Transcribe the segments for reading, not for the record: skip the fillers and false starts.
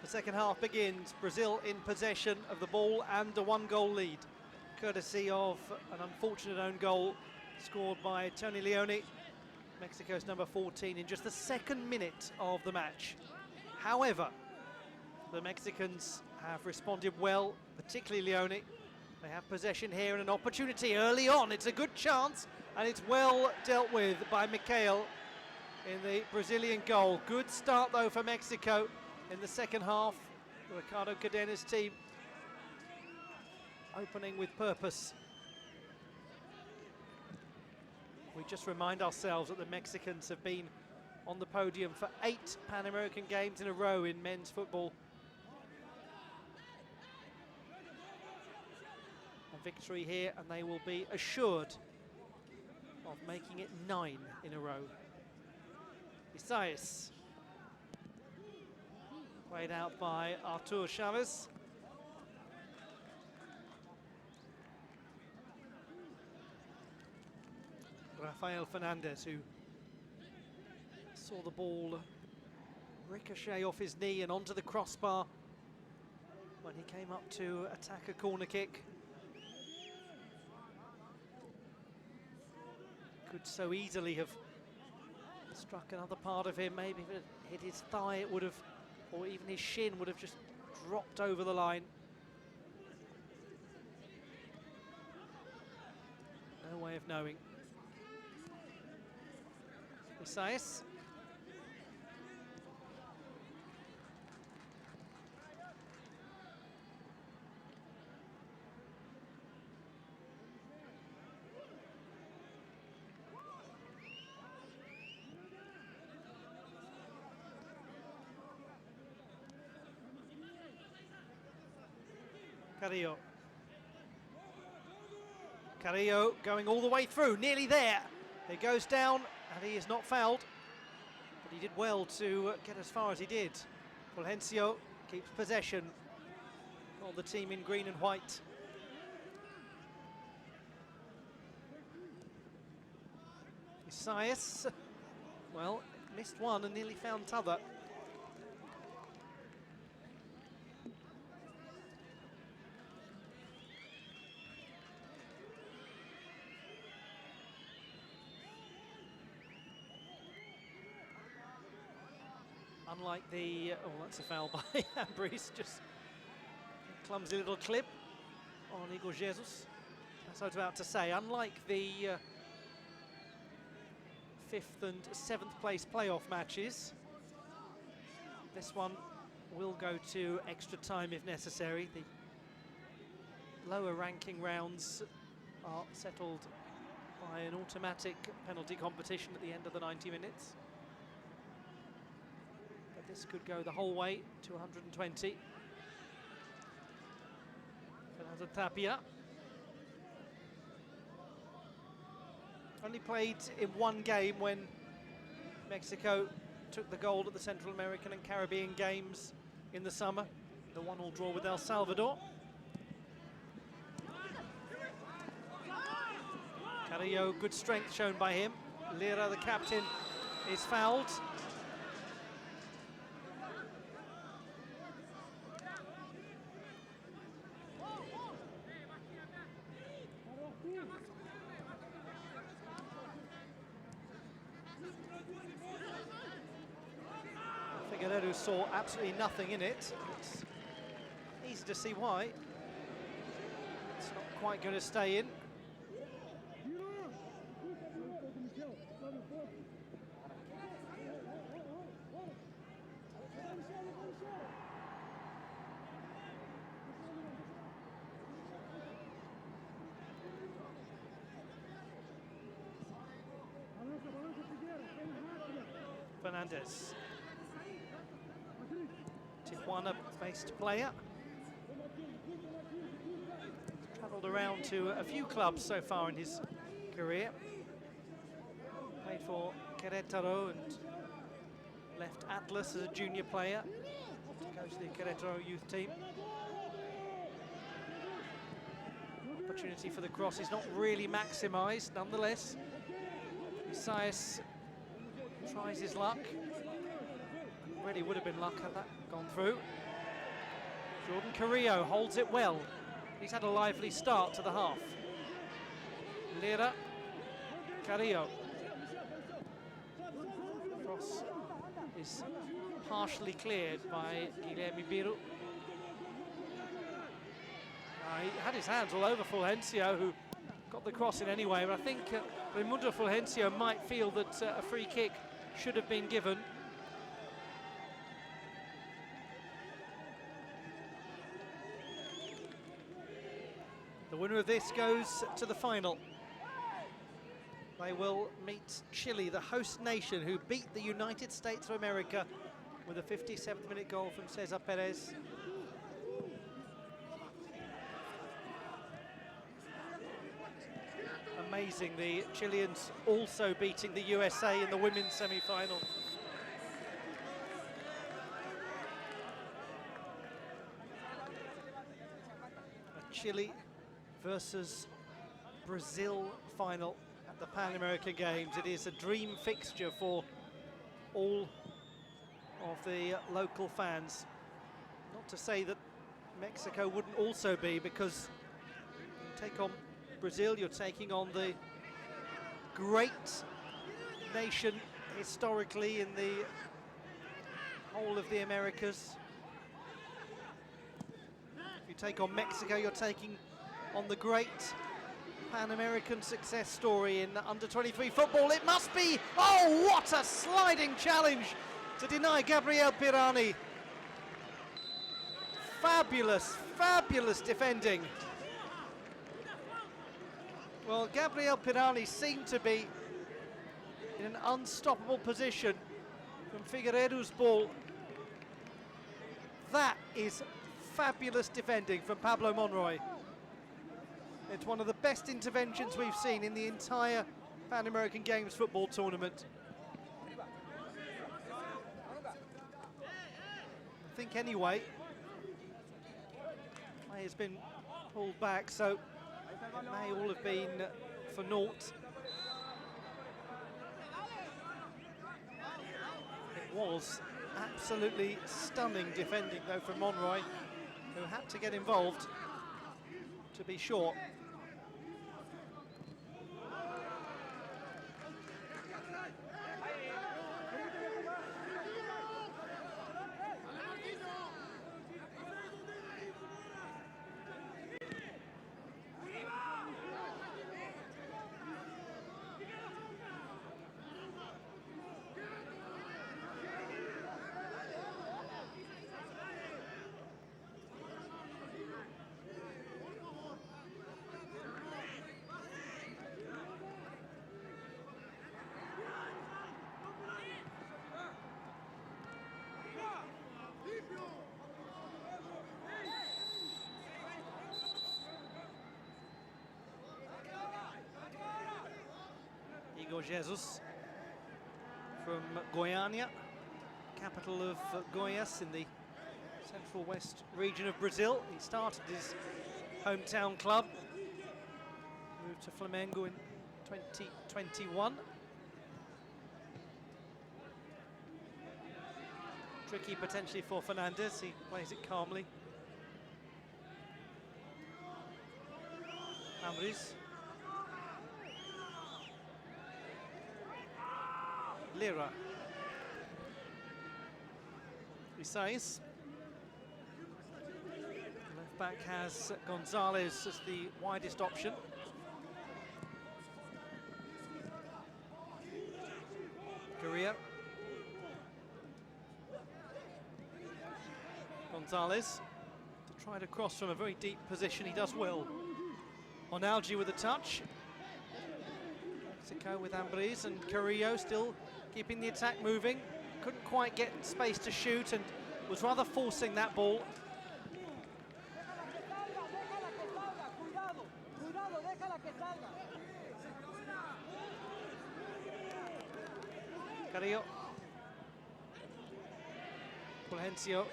The second half begins. Brazil in possession of the ball and a 1-goal lead, courtesy of an unfortunate own goal scored by Tony Leone, Mexico's number 14, in just the second minute of the match. However, the Mexicans have responded well, particularly Leone. They have possession here and an opportunity early on. It's a good chance, and it's well dealt with by Michael in the Brazilian goal. Good start though for Mexico in the second half. Ricardo Cadena's team opening with purpose. We just remind ourselves that the Mexicans have been on the podium for 8 Pan American Games in a row in men's football. A victory here and they will be assured of making it 9 in a row. Isaias, played out by Artur Chavez. Rafael Fernandez, who saw the ball ricochet off his knee and onto the crossbar when he came up to attack a corner kick. Could so easily have struck another part of him. Maybe if it hit his thigh, it would have, or even his shin would have just dropped over the line. No way of knowing. Isaias. Carrillo. Carrillo going all the way through, nearly there. He goes down and he is not fouled, but he did well to get as far as he did. Fulgencio keeps possession of the team in green and white. Isaias, well, missed one and nearly found t'other. Unlike the, oh, that's a foul by Ambris, just a clumsy little clip on Igor Jesus. As I was about to say, unlike the 5th and 7th place playoff matches, this one will go to extra time if necessary. The lower ranking rounds are settled by an automatic penalty competition at the end of the 90 minutes. This could go the whole way to 120. Fernando Tapia. Only played in one game when Mexico took the gold at the Central American and Caribbean Games in the summer. The 1-1 draw with El Salvador. Carrillo, good strength shown by him. Lira, the captain, is fouled. Figueiredo saw absolutely nothing in it. It's easy to see why. It's not quite going to stay in. Fernandez, Tijuana-based player. He's travelled around to a few clubs so far in his career. Played for Querétaro and left Atlas as a junior player to coach the Querétaro youth team. Opportunity for the cross is not really maximised, nonetheless. Isaias tries his luck. really would have been luck had that gone through. Jordan Carrillo holds it well. He's had a lively start to the half. Lira, Carrillo. Cross is partially cleared by Guilherme Biru. He had his hands all over Fulgencio, who got the cross in anyway, but I think Raimundo Fulgencio might feel that a free kick should have been given. The winner of this goes to the final. They will meet Chile, the host nation, who beat the United States of America with a 57th minute goal from Cesar Perez. Amazing, the Chileans also beating the USA in the women's semi-final. A Chile versus Brazil final at the Pan American Games. It is a dream fixture for all of the local fans. Not to say that Mexico wouldn't also be, because you take on Brazil, you're taking on the great nation historically in the whole of the Americas. If you take on Mexico, you're taking on the great Pan-American success story in under-23 football. It must be, oh, what a sliding challenge to deny Gabriel Pirani. Fabulous, fabulous defending. Well, Gabriel Pirani seemed to be in an unstoppable position from Figueiredo's ball. That is fabulous defending from Pablo Monroy. It's one of the best interventions we've seen in the entire Pan American Games football tournament. I think anyway, play has been pulled back, so it may all have been for naught. It was absolutely stunning defending though from Monroy, who had to get involved to be sure. Jesus from Goiânia, capital of Goiás in the central west region of Brazil. He started his hometown club, moved to Flamengo in 2021. Tricky potentially for Fernandes, he plays it calmly. Ambriz. Lira. Isais. Left back has Gonzalez as the widest option. Correa. Gonzalez to try to cross from a very deep position. He does well. On Algi with a touch. Mexico with Ambriz and Carrillo still keeping the attack moving. Couldn't quite get space to shoot and was rather forcing that ball. Carrillo. Fulgencio.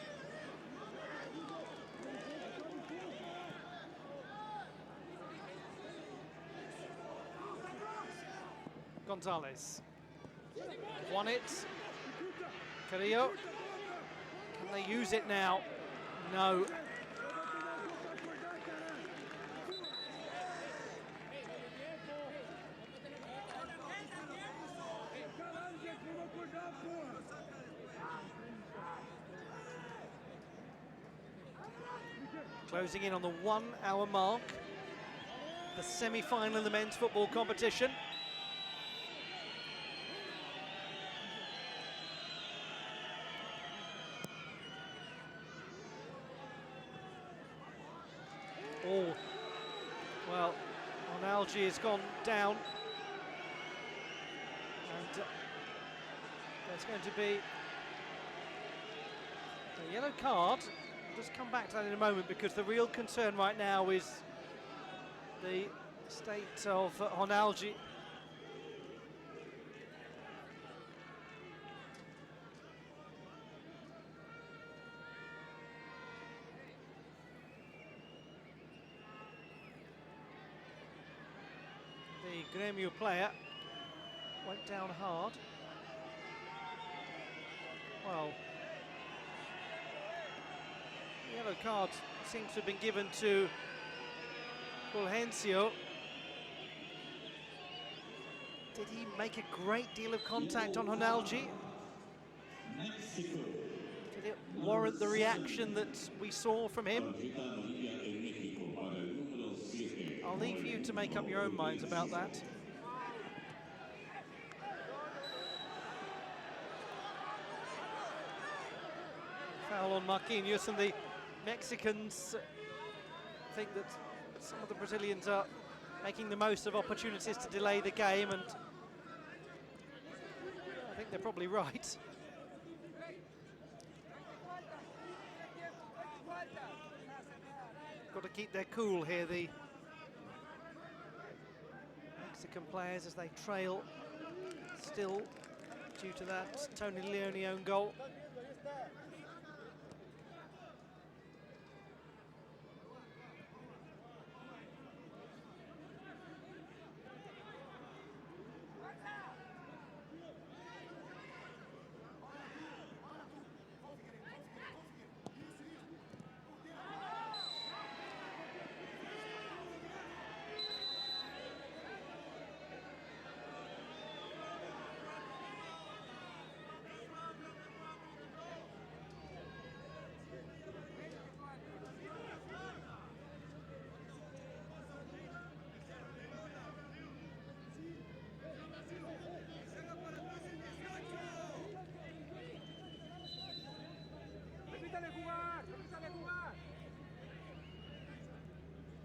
Gonzalez won it. Carrillo they use it now? No. Closing in on the 1 hour mark. The semi-final in the men's football competition. Oh, well, Ronaldo has gone down. And there's going to be a yellow card. I'll just come back to that in a moment, because the real concern right now is the state of Ronaldo. The Grêmio player went down hard. Well, the yellow card seems to have been given to Fulgencio. Did he make a great deal of contact on Ronaldo? Did it warrant the reaction that we saw from him? I'll leave you to make up your own minds about that. Foul on Marquinhos, and the Mexicans think that some of the Brazilians are making the most of opportunities to delay the game, and I think they're probably right. Got to keep their cool here, the Mexican players, as they trail still due to that Tony Leone own goal.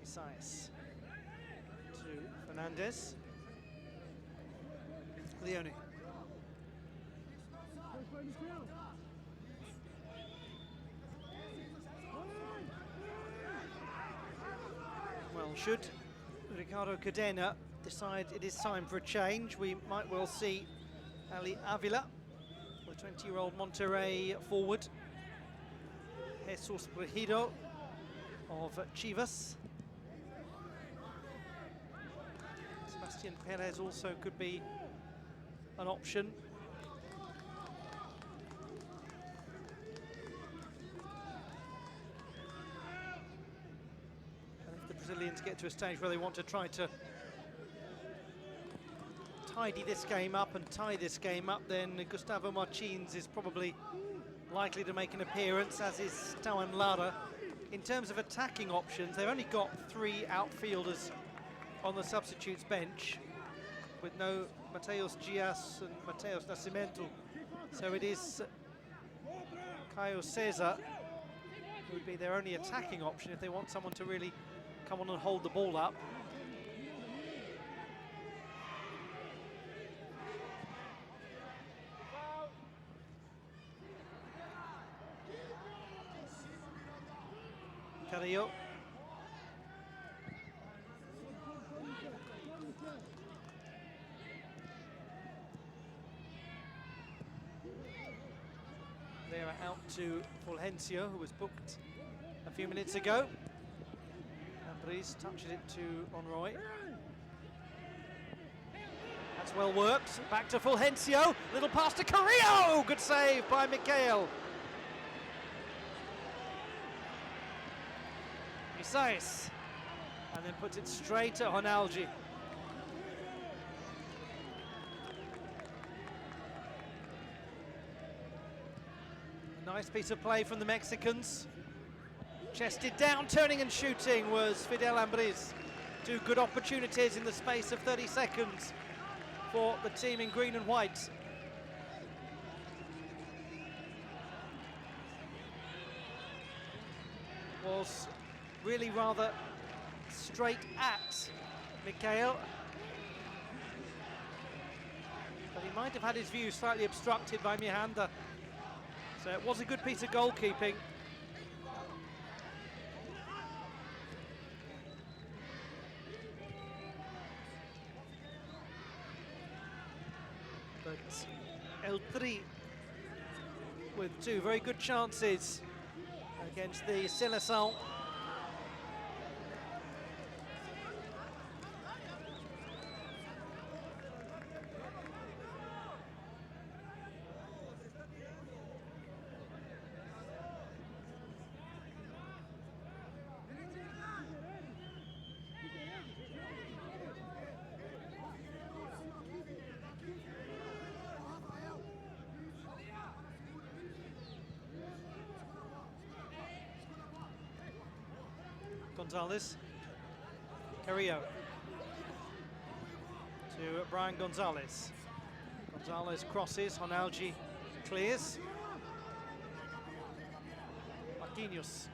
Isaias to Fernandez. Leone. Well, should Ricardo Cadena decide it is time for a change, we might well see Ali Avila, the 20-year-old Monterrey forward. Jesus Brejido of Chivas. Sebastian Perez also could be an option. And if the Brazilians get to a stage where they want to try to tidy this game up and tie this game up, then Gustavo Martins is probably likely to make an appearance, as is Tawan Lara. In terms of attacking options, they've only got 3 outfielders on the substitutes bench, with no Mateus Dias and Mateus Nascimento. So it is Caio Cesar who would be their only attacking option if they want someone to really come on and hold the ball up. Carrillo. They are out to Fulgencio, who was booked a few minutes ago. And Brice touches it to Monroy. That's well worked. Back to Fulgencio. Little pass to Carrillo. Good save by Mikel. Isais, and then puts it straight at Ronaldo. A nice piece of play from the Mexicans. Chested down, turning and shooting was Fidel Ambriz. Two good opportunities in the space of 30 seconds for the team in green and white. Was really rather straight at Mikhail, but he might have had his view slightly obstructed by Mihanda, so it was a good piece of goalkeeping. But El Tri with two very good chances against the Seleção. Gonzalez, Carrillo to Brian Gonzalez. Gonzalez crosses, Ronaldo clears. Marquinhos.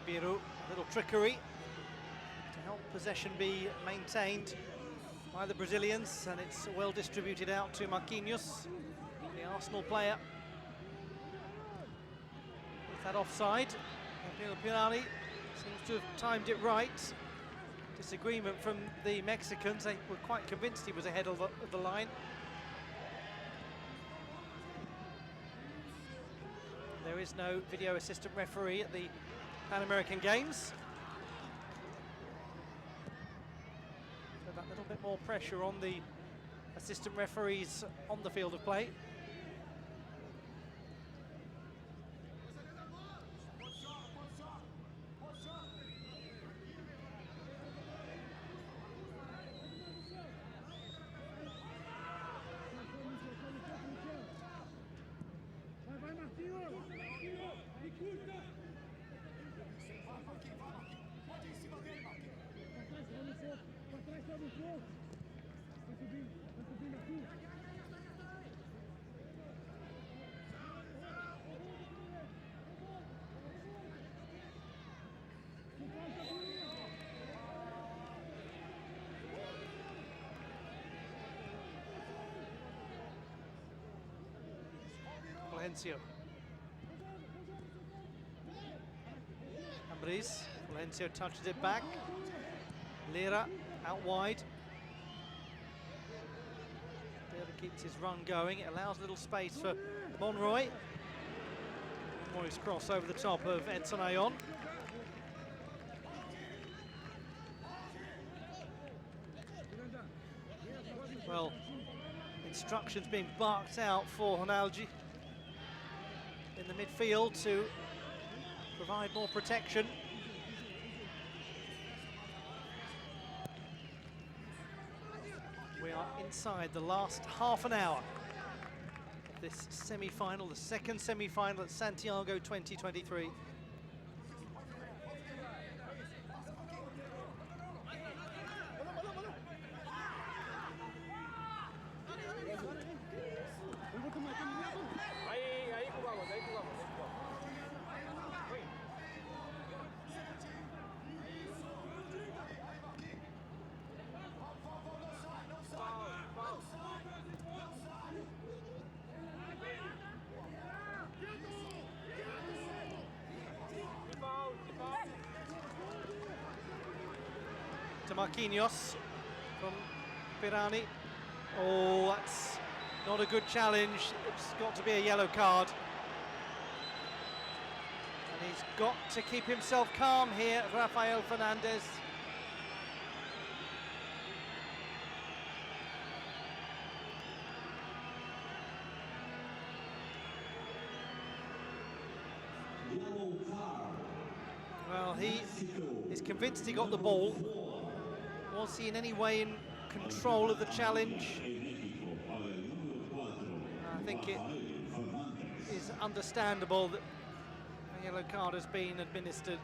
Biru, a little trickery to help possession be maintained by the Brazilians, and it's well distributed out to Marquinhos, the Arsenal player. With that offside, Pirani seems to have timed it right. Disagreement from the Mexicans, they were quite convinced he was ahead of the line. There is no video assistant referee at the Pan-American Games. So that little bit more pressure on the assistant referees on the field of play. Valencia. Ambriz. Valencia touches it back. Lira out wide. Lira keeps his run going. It allows a little space for Monroy. Monroy's cross over the top of Edson Ayon. Well, instructions being barked out for Ronaldo in the midfield to provide more protection. We are inside the last half an hour of this semi-final, the second semi-final at Santiago 2023. to Marquinhos from Pirani. Oh, that's not a good challenge. It's got to be a yellow card. And he's got to keep himself calm here, Rafael Fernandez. Well, he is convinced he got the ball. Was he in any way in control of the challenge? I think it is understandable that a yellow card has been administered.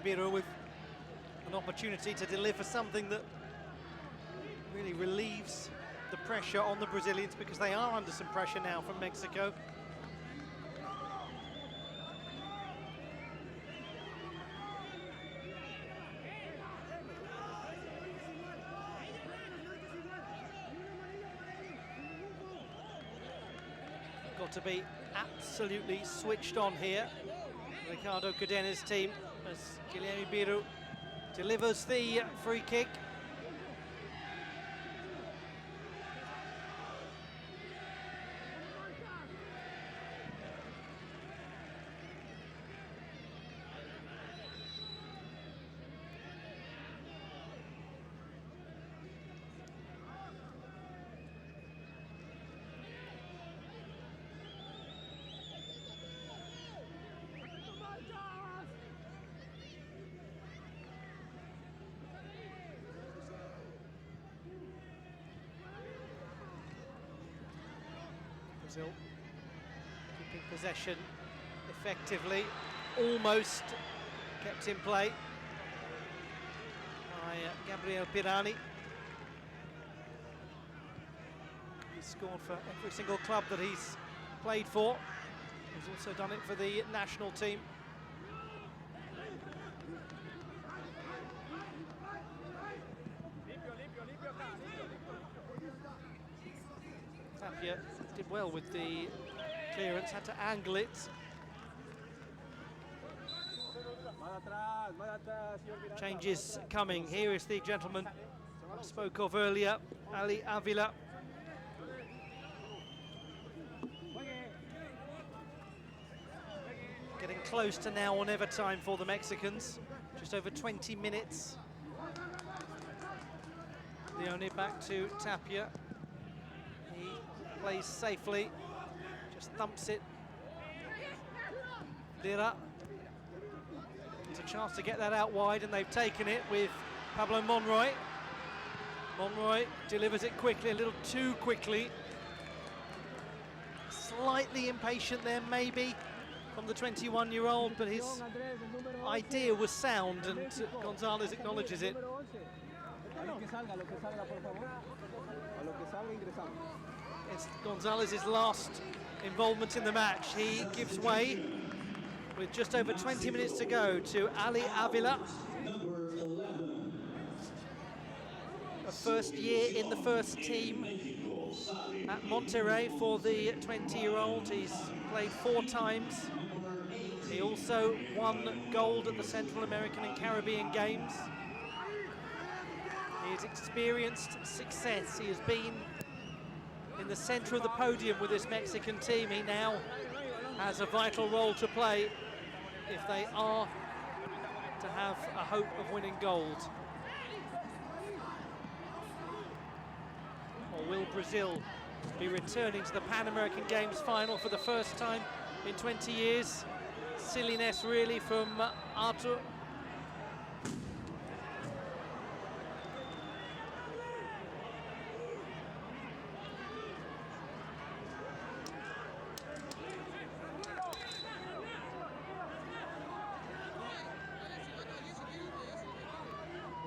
Biro with an opportunity to deliver something that really relieves the pressure on the Brazilians, because they are under some pressure now from Mexico. Got to be absolutely switched on here. Ricardo Cadena's team, as Guilherme Biro delivers the free kick. Brazil keeping possession effectively, almost kept in play by Gabriel Pirani. He's scored for every single club that he's played for. He's also done it for the national team. Tapia did well with the clearance, had to angle it. Changes coming. Here is the gentleman I spoke of earlier, Ali Avila. Getting close to now or never time for the Mexicans. Just over 20 minutes. Leone back to Tapia. He plays safely, just thumps it. Lira. It's a chance to get that out wide, and they've taken it with Pablo Monroy. Monroy delivers it quickly, a little too quickly. Slightly impatient there, maybe, from the 21-year-old, but his idea was sound, and Gonzalez acknowledges it. It's Gonzalez's last involvement in the match. He gives way with just over 20 minutes to go to Ali Avila. A first year in the first team at Monterrey for the 20-year-old. He's played 4 times. He also won gold at the Central American and Caribbean Games. He has experienced success. He has been in the centre of the podium with this Mexican team. He now has a vital role to play if they are to have a hope of winning gold. Or will Brazil be returning to the Pan American Games final for the first time in 20 years? Silliness really from Artur.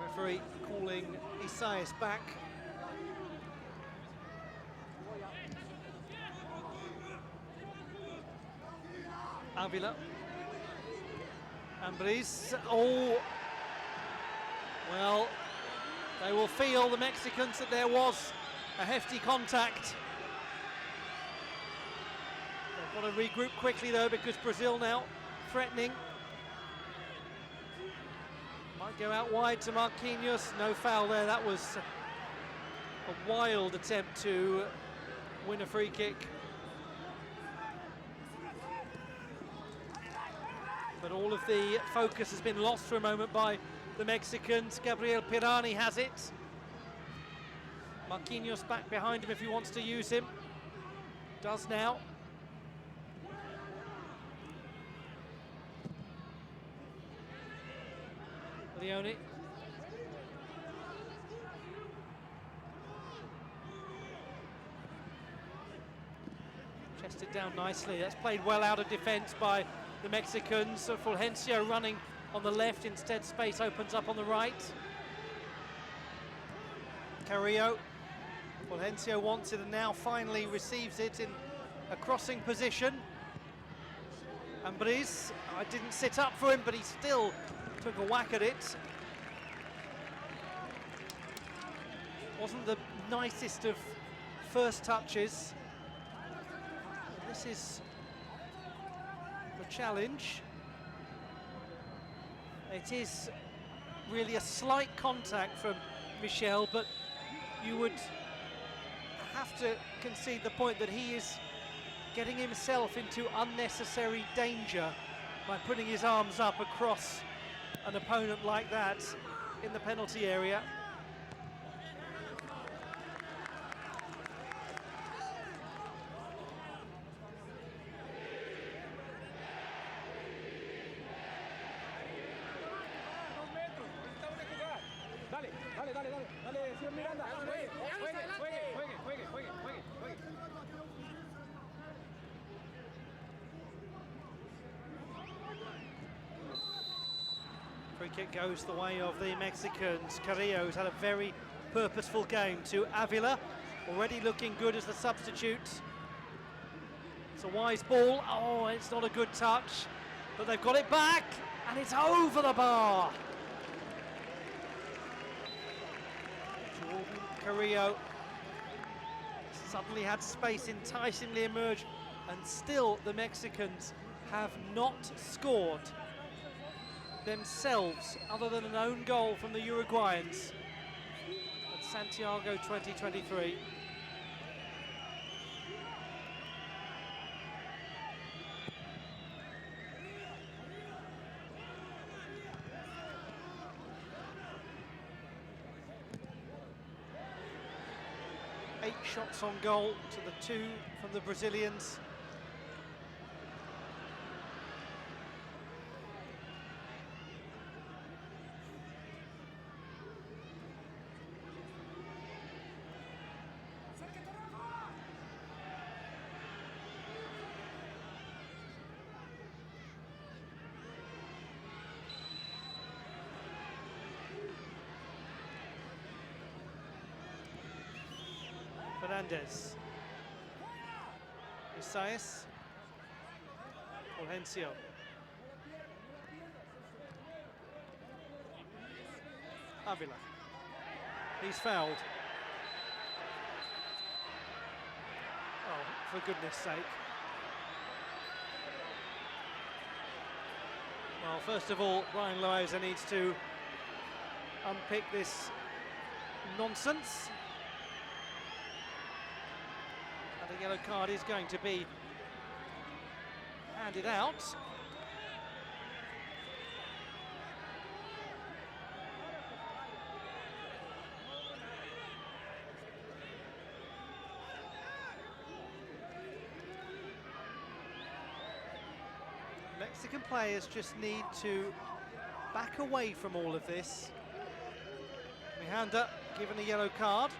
Referee calling Isaias back. Avila. Ambris. Oh, Well, they will feel, the Mexicans, that there was a hefty contact. They've got to regroup quickly though, because Brazil now threatening. Might go out wide to Marquinhos. No foul there. That was a wild attempt to win a free kick. But all of the focus has been lost for a moment by the Mexicans. Gabriel Pirani has it. Marquinhos back behind him if he wants to use him. Does now. Leone. Chested down nicely. That's played well out of defence by the Mexicans. So Fulgencio running on the left, instead space opens up on the right. Carrillo. Fulgencio wants it and now finally receives it in a crossing position. And Briz, I didn't sit up for him, but he still took a whack at it. Wasn't the nicest of first touches. This is the challenge. It is really a slight contact from Michel, but you would have to concede the point that he is getting himself into unnecessary danger by putting his arms up across an opponent like that in the penalty area. Free kick goes the way of the Mexicans. Carrillo's had a very purposeful game to Avila, already looking good as the substitute. It's a wise ball. Oh, it's not a good touch, but they've got it back, and it's over the bar. Jordan Carrillo suddenly had space, enticingly emerged, and still the Mexicans have not scored themselves other than an own goal from the Uruguayans at Santiago 2023. Eight shots on goal to the 2 from the Brazilians. Fernandez, Isaias, Fulgencio, Avila, he's fouled. Oh, for goodness sake. Well, first of all, Brian Loaiza needs to unpick this nonsense. And a yellow card is going to be handed out. Mexican players just need to back away from all of this. Mihanda given a yellow card.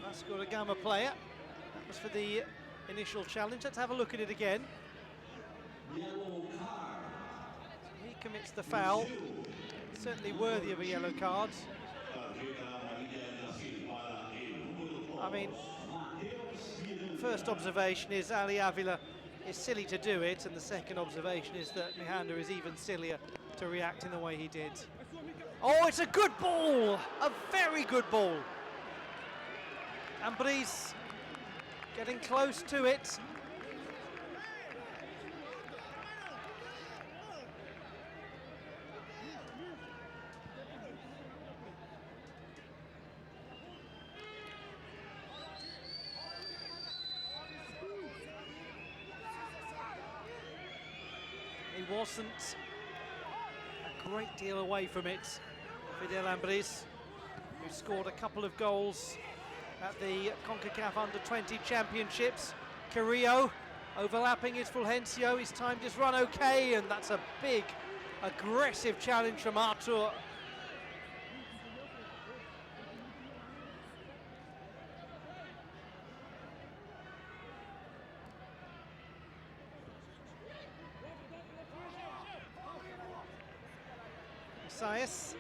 Vasco da Gama player. That was for the initial challenge. Let's have a look at it again. He commits the foul. Certainly worthy of a yellow card. I mean, first observation is Ali Avila is silly to do it, and the second observation is that Mihanda is even sillier to react in the way he did. Oh, it's a good ball! A very good ball. Ambris getting close to it. He wasn't a great deal away from it, Fidel Ambris, who scored a couple of goals at the CONCACAF Under-20 Championships. Carrillo overlapping is Fulgencio. His time just run okay, and that's a big, aggressive challenge from Artur. Isaias.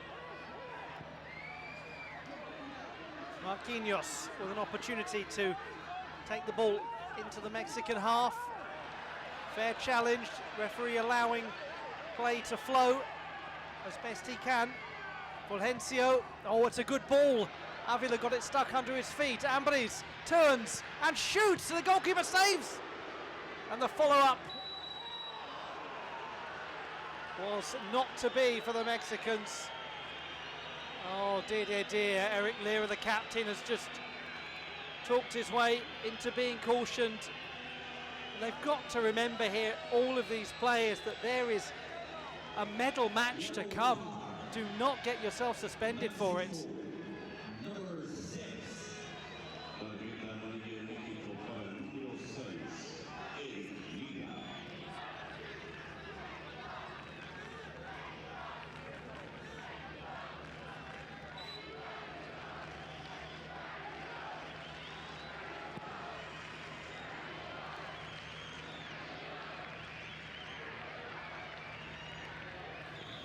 Marquinhos with an opportunity to take the ball into the Mexican half. Fair challenge, referee allowing play to flow as best he can. Fulgencio, oh, it's a good ball. Avila got it stuck under his feet. Ambris turns and shoots, and the goalkeeper saves. And the follow-up was not to be for the Mexicans. Oh dear, dear, dear. Eric Lira, the captain, has just talked his way into being cautioned. And they've got to remember here, all of these players, that there is a medal match to come. Do not get yourself suspended for it.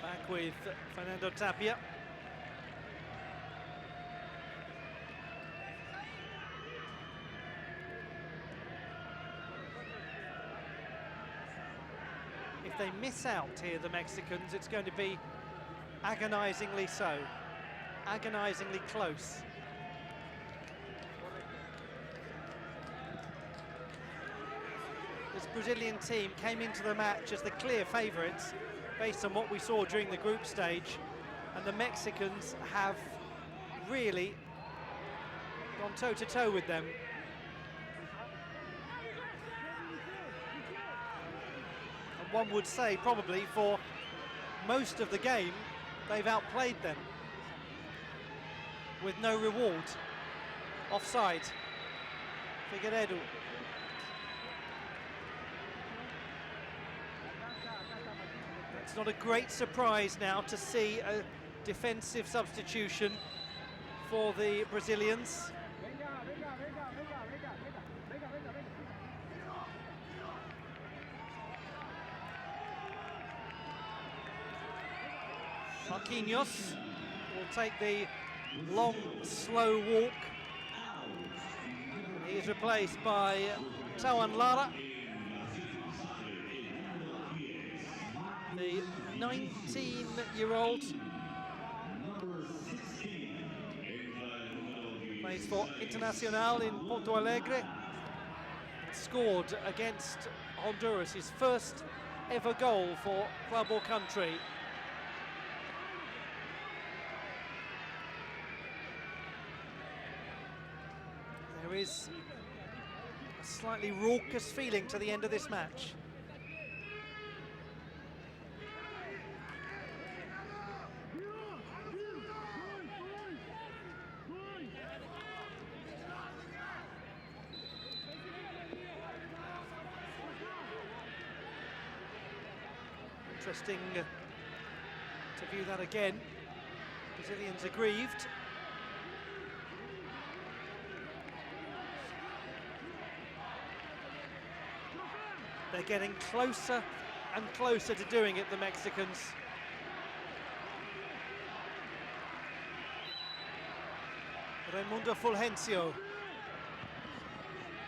Back with Fernando Tapia. If they miss out here, the Mexicans, it's going to be agonizingly so, agonizingly close. This Brazilian team came into the match as the clear favourites based on what we saw during the group stage, and the Mexicans have really gone toe-to-toe with them. And one would say probably for most of the game they've outplayed them with no reward. Offside. Figueiredo. It's not a great surprise now to see a defensive substitution for the Brazilians. Marquinhos will take the long, slow walk. He is replaced by Tawan Lara. The 19-year-old plays for Internacional in Porto Alegre. Scored against Honduras, his first ever goal for club or country. There is a slightly raucous feeling to the end of this match. Interesting to view that again. Brazilians aggrieved. They're getting closer and closer to doing it, the Mexicans. Raimundo Fulgencio.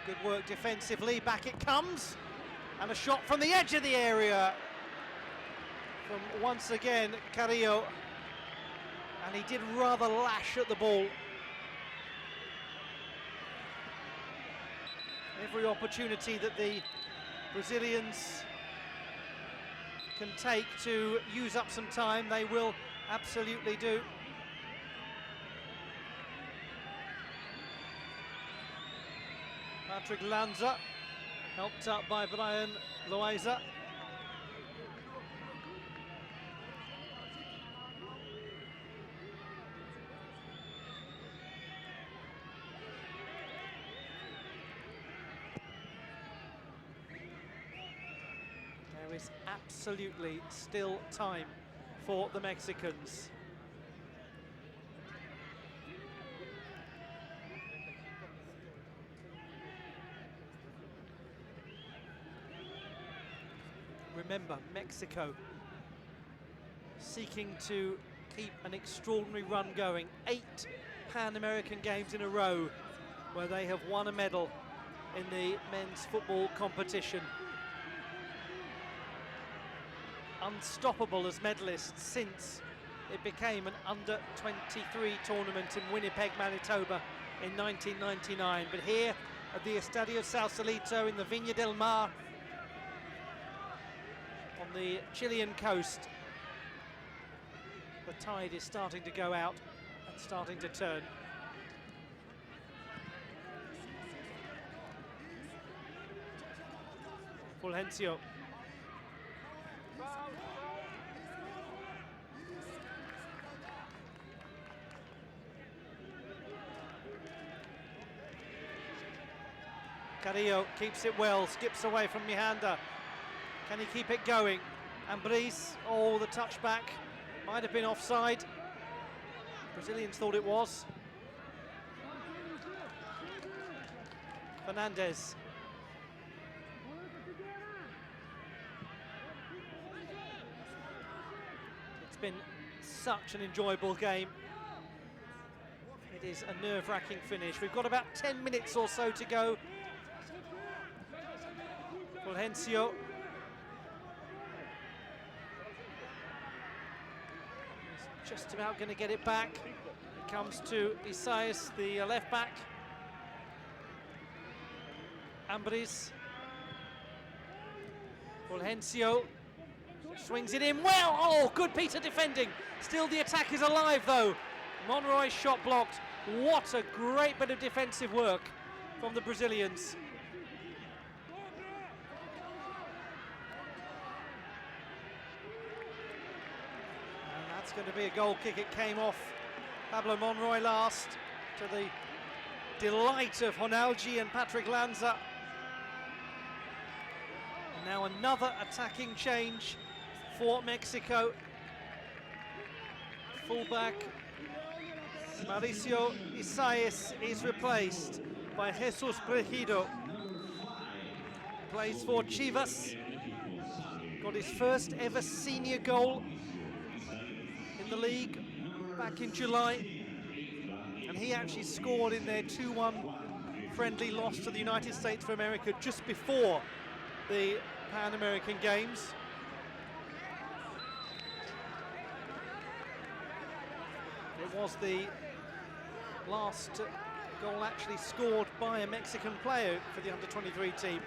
Good work defensively, back it comes. And a shot from the edge of the area from, once again, Carrillo. And he did rather lash at the ball. Every opportunity that the Brazilians can take to use up some time, they will absolutely do. Patrick Lanza, helped up by Brian Loaiza. There is absolutely still time for the Mexicans. Remember, Mexico seeking to keep an extraordinary run going. 8 Pan-American games in a row where they have won a medal in the men's football competition. Unstoppable as medalists since it became an under-23 tournament in Winnipeg, Manitoba in 1999. But here at the Estadio Sausalito in the Viña del Mar, on the Chilean coast, the tide is starting to go out and starting to turn. Fulgencio. Carrillo keeps it well, skips away from Mihanda. Can he keep it going? And Brice, oh, the touchback might have been offside. Brazilians thought it was. Fernandez. It's been such an enjoyable game. It is a nerve-wracking finish. We've got about 10 minutes or so to go. Fulgencio. He's just about going to get it back. It comes to Isaias, the left back. Ambris. Fulgencio swings it in well. Oh, good piece of defending. Still the attack is alive though. Monroy's shot blocked. What a great bit of defensive work from the Brazilians. It's going to be a goal kick. It came off Pablo Monroy last, to the delight of Ronaldo and Patrick Lanza. And now another attacking change for Mexico. Fullback Mauricio Isaias is replaced by Jesus Bregido. Plays for Chivas. Got his first ever senior goal in the league back in July, and he actually scored in their 2-1 friendly loss to the United States of America just before the Pan American Games. It was the last goal actually scored by a Mexican player for the under-23 team.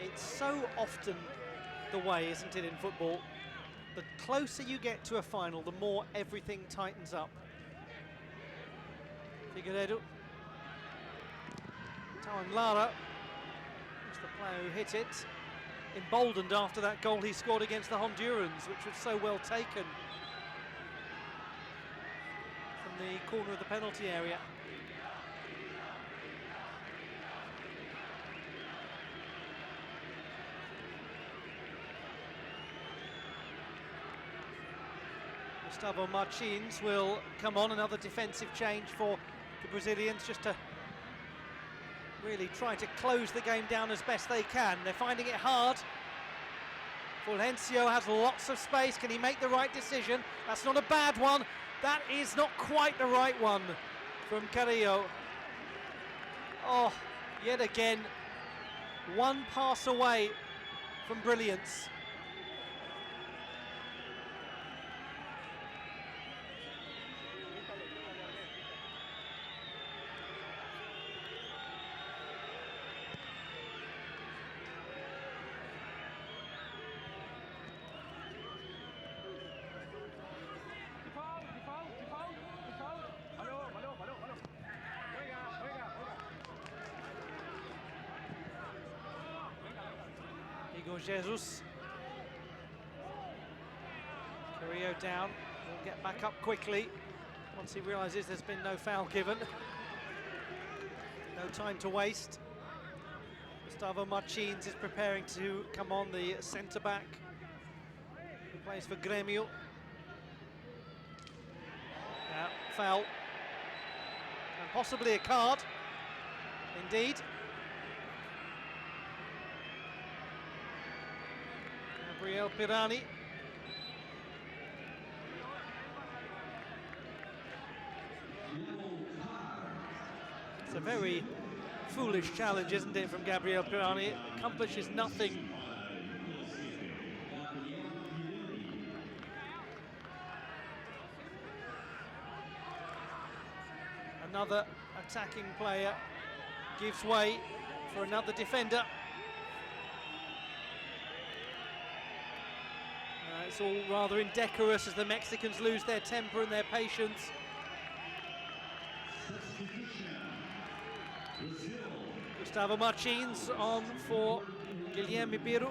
It's so often the way, isn't it, in football? The closer you get to a final, the more everything tightens up. Figueiredo. Tawan Lara, who's the player who hit it, emboldened after that goal he scored against the Hondurans, which was so well taken from the corner of the penalty area. Gustavo Martins will come on, another defensive change for the Brazilians, just to really try to close the game down as best they can. They're finding it hard. Fulgencio has lots of space. Can he make the right decision? That's not a bad one. That is not quite the right one from Carrillo. Oh, yet again, one pass away from brilliance. Jesus. Carrillo down, will get back up quickly once he realises there's been no foul given. No time to waste. Gustavo Martins is preparing to come on, the centre-back who plays for Grêmio. Now, foul. And possibly a card. Indeed. Gabriel Pirani. It's a very foolish challenge, isn't it, from Gabriel Pirani? It accomplishes nothing. Another attacking player gives way for another defender. It's all rather indecorous as the Mexicans lose their temper and their patience. Gustavo Martins on for Guilherme Biro.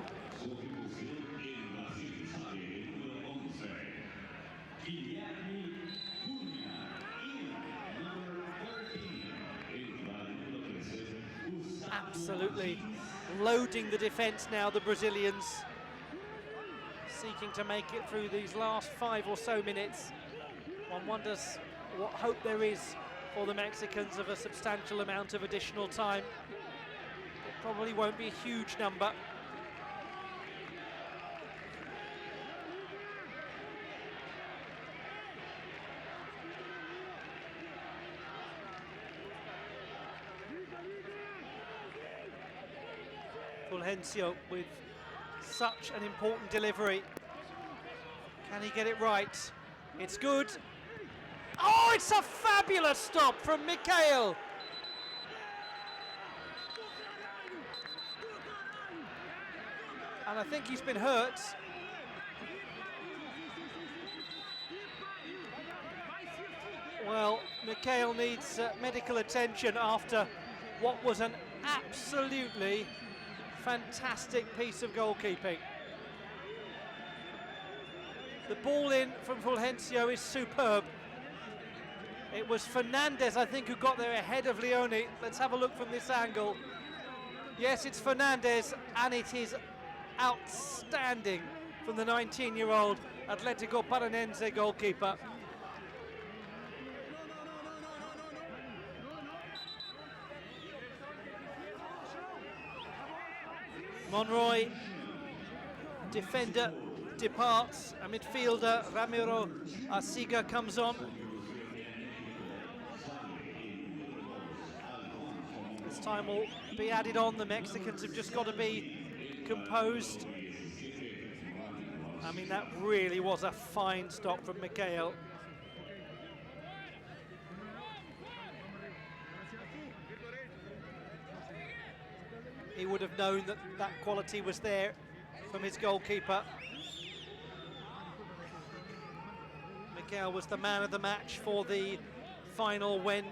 Absolutely loading the defence now, the Brazilians, seeking to make it through these last 5 or so minutes. One wonders what hope there is for the Mexicans of a substantial amount of additional time. It probably won't be a huge number. Fulgencio with such an important delivery. Can he get it right? It's good. Oh, it's a fabulous stop from Mikhail. And I think he's been hurt. Well, Mikhail needs medical attention after what was an absolutely fantastic piece of goalkeeping. The ball in from Fulgencio is superb. It was Fernandez, I think, who got there ahead of Leone. Let's have a look from this angle. Yes, it's Fernandez, and it is outstanding from the 19-year-old Atlético Paranense goalkeeper. Monroy, defender, departs. A midfielder, Ramiro Arciga, comes on. This time will be added on. The Mexicans have just got to be composed. I mean, that really was a fine stop from Mikhail. He would have known that that quality was there from his goalkeeper. Mikhail was the man of the match for the final when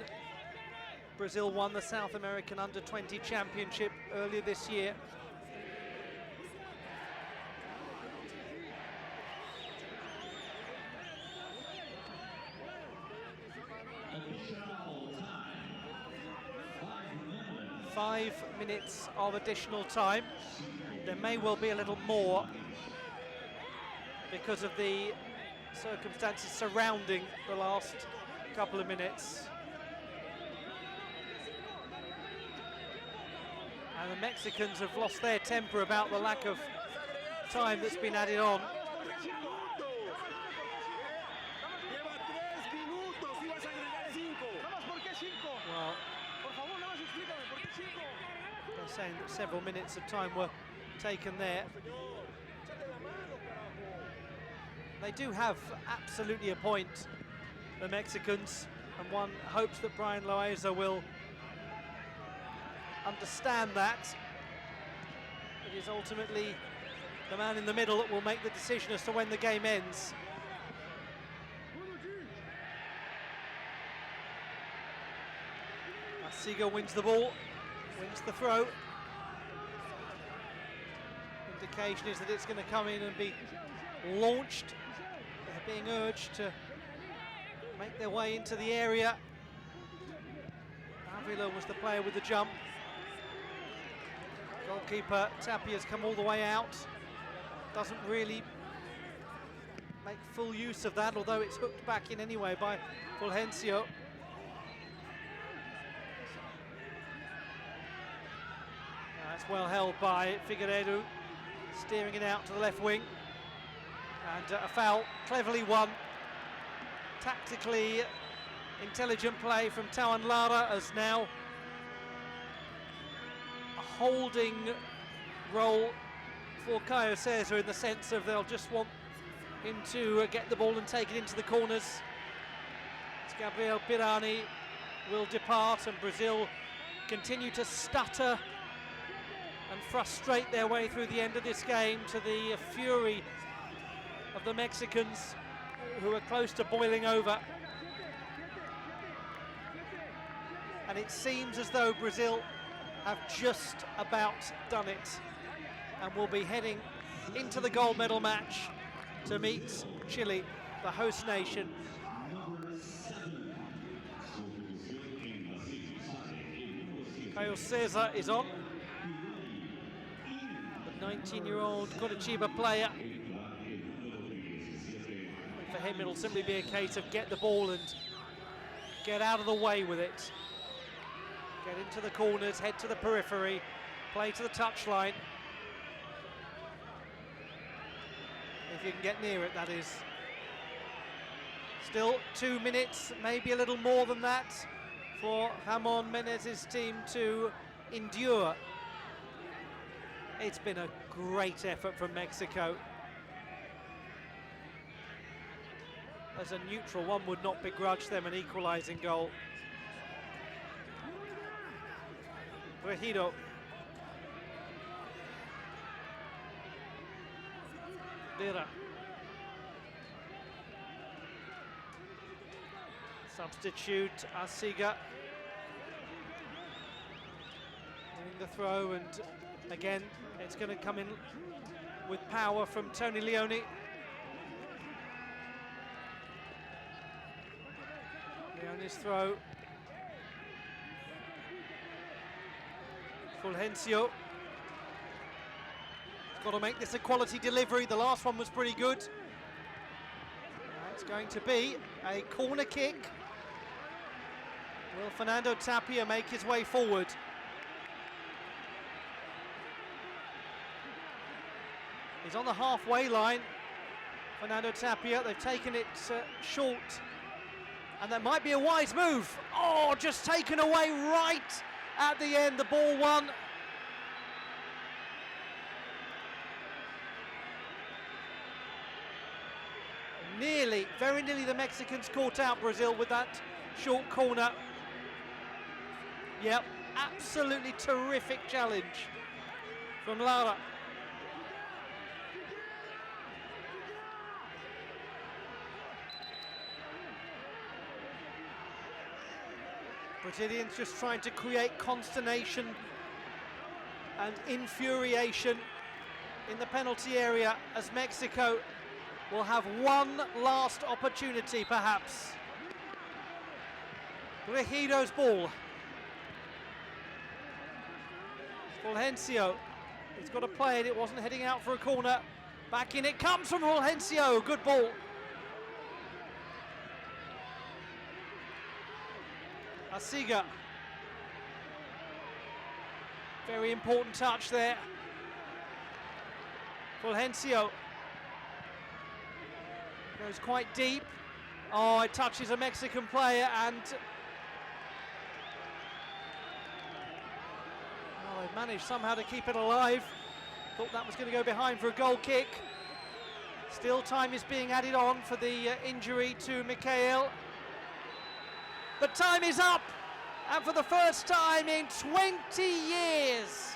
Brazil won the South American Under-20 Championship earlier this year. Five minutes of additional time. There may well be a little more because of the circumstances surrounding the last couple of minutes. And the Mexicans have lost their temper about the lack of time that's been added on. Well, they're saying that several minutes of time were taken there. They do have absolutely a point, the Mexicans, and one hopes that Brian Loaiza will understand that. It is ultimately the man in the middle that will make the decision as to when the game ends. Arcega wins the ball, wins the throw. Indication is that it's going to come in and be launched. They're being urged to make their way into the area. Avila was the player with the jump. Goalkeeper Tapia's come all the way out. Doesn't really make full use of that, although it's hooked back in anyway by Fulgencio. That's well held by Figueiredo, steering it out to the left wing. And a foul, cleverly won. Tactically intelligent play from Tawan Lara, as now a holding role for Caio Cesar, in the sense of they'll just want him to get the ball and take it into the corners. As Gabriel Pirani will depart and Brazil continue to stutter and frustrate their way through the end of this game, to the fury of the Mexicans, who are close to boiling over. And it seems as though Brazil have just about done it and will be heading into the gold medal match to meet Chile, the host nation. Caio Cesar is on. The 19-year-old Curitiba player. For him, it'll simply be a case of get the ball and get out of the way with it. Get into the corners, head to the periphery, play to the touchline. If you can get near it, that is. Still 2 minutes, maybe a little more than that, for Ramon Menezes' team to endure. It's been a great effort from Mexico. As a neutral, one would not begrudge them an equalising goal. Regido. Lira. Substitute Arcega. Winning the throw, and again it's going to come in with power from Tony Leone. Leone's throw. Fulgencio. He's got to make this a quality delivery. The last one was pretty good. It's going to be a corner kick. Will Fernando Tapia make his way forward? He's on the halfway line. Fernando Tapia, they've taken it short. And that might be a wise move. Oh, just taken away right at the end, the ball won. Nearly, very nearly the Mexicans caught out Brazil with that short corner. Yep, absolutely terrific challenge from Lara. Brazilians just trying to create consternation and infuriation in the penalty area, as Mexico will have one last opportunity, perhaps. Regido's ball. Fulgencio, he's got to play it, it wasn't heading out for a corner. Back in it comes from Fulgencio, good ball. Arciga. Very important touch there. Fulgencio goes quite deep. Oh, it touches a Mexican player, and oh, they've managed somehow to keep it alive. Thought that was going to go behind for a goal kick. Still time is being added on for the injury to Mikhail. The time is up, and for the first time in 20 years,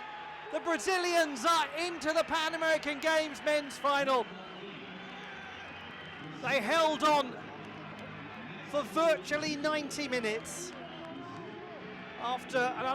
the Brazilians are into the Pan American Games men's final. They held on for virtually 90 minutes after an